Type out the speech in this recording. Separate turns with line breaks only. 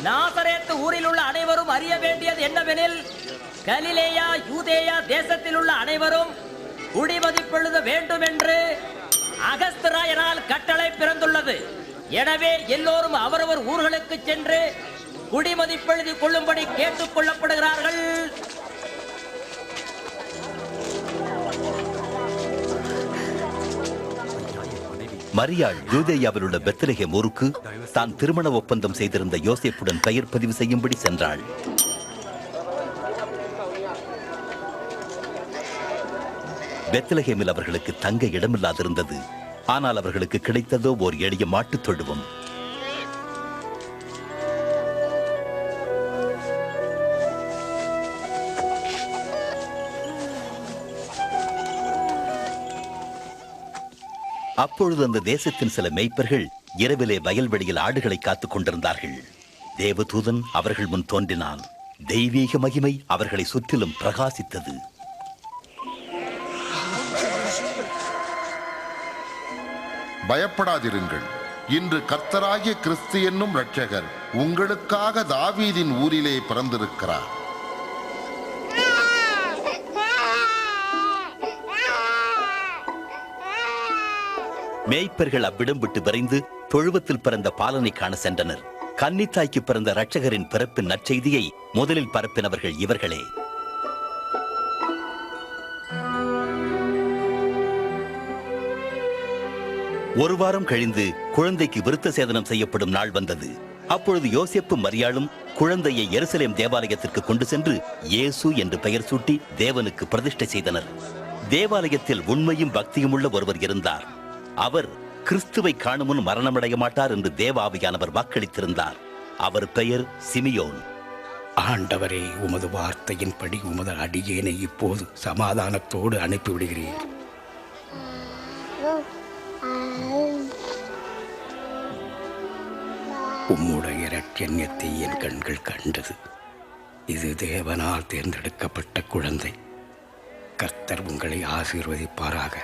நாசரேத்து ஊரில் உள்ள அனைவரும் அறிய வேண்டியது என்னவெனில், கலிலேயா யூதேயா தேசத்தில் உள்ள அனைவரும் குடிமதிப்பெழுத வேண்டும் என்று அகஸ்திராயனால் கட்டளை பிறந்துள்ளது. எனவே எல்லோரும் அவரவர் ஊர்களுக்கு சென்று குடிமதிப்பெழுதி கொள்ளும்படி கேட்டுக் கொள்ளப்படுகிறார்கள்.
மரியாள் யூதேயாவில் உள்ள பெத்லகேம் ஊருக்கு தான் திருமண ஒப்பந்தம் செய்திருந்த யோசேப்புடன் பெயர் பதிவு செய்யும்படி சென்றாள். பெத்லகேமில் அவர்களுக்கு தங்க இடமில்லாதிருந்தது. ஆனால் அவர்களுக்கு கிடைத்ததோ ஓர் எளிய மாட்டுத் தொழுவம். அப்பொழுது அந்த தேசத்தின் சில மேய்ப்பர்கள் இரவிலே வயல்வெளியில் ஆடுகளை காத்துக் கொண்டிருந்தார்கள். தேவதூதன் அவர்கள் முன் தோன்றினான். தெய்வீக மகிமை அவர்களை சுற்றிலும் பிரகாசித்தது.
பயப்படாதிருங்கள், இன்று கர்த்தராகிய கிறிஸ்து என்னும் இரட்சகர் உங்களுக்காக தாவீதின் ஊரிலே பிறந்திருக்கிறார்.
மேய்ப்பர்கள் அவ்விடம் விட்டு விரைந்து தொழுவத்தில் பிறந்த பாலனை காண சென்றனர். கன்னித்தாய்க்கு பிறந்த இரட்சகரின் பிறப்பின் நற்செய்தியை முதலில் பரப்பினவர்கள் இவர்களே. ஒரு வாரம் கழிந்து குழந்தைக்கு விருத்த சேதனம் செய்யப்படும் நாள் வந்தது. அப்பொழுது யோசேப்பும் மரியாளும் குழந்தையை எருசலேம் தேவாலயத்திற்கு கொண்டு சென்று இயேசு என்று பெயர் சூட்டி தேவனுக்கு பிரதிஷ்டை செய்தனர். தேவாலயத்தில் உண்மையும் பக்தியும் உள்ள ஒருவர் இருந்தார். அவர் கிறிஸ்துவை காணும் முன் மரணமடைய மாட்டார் என்று தேவாவியானவர் வாக்களித்திருந்தார். அவர் பெயர் சிமியோன்.
ஆண்டவரே, உமது வார்த்தையின்படி உமது அடியேனை இப்போது சமாதானத்தோடு அனுப்பிவிடுகிறீர். உம்முடைய இரட்சண்யத்தை என் கண்கள் கண்டது. இது தேவனால் தேர்ந்தெடுக்கப்பட்ட குழந்தை. கர்த்தர் உங்களை ஆசீர்வதிப்பாராக.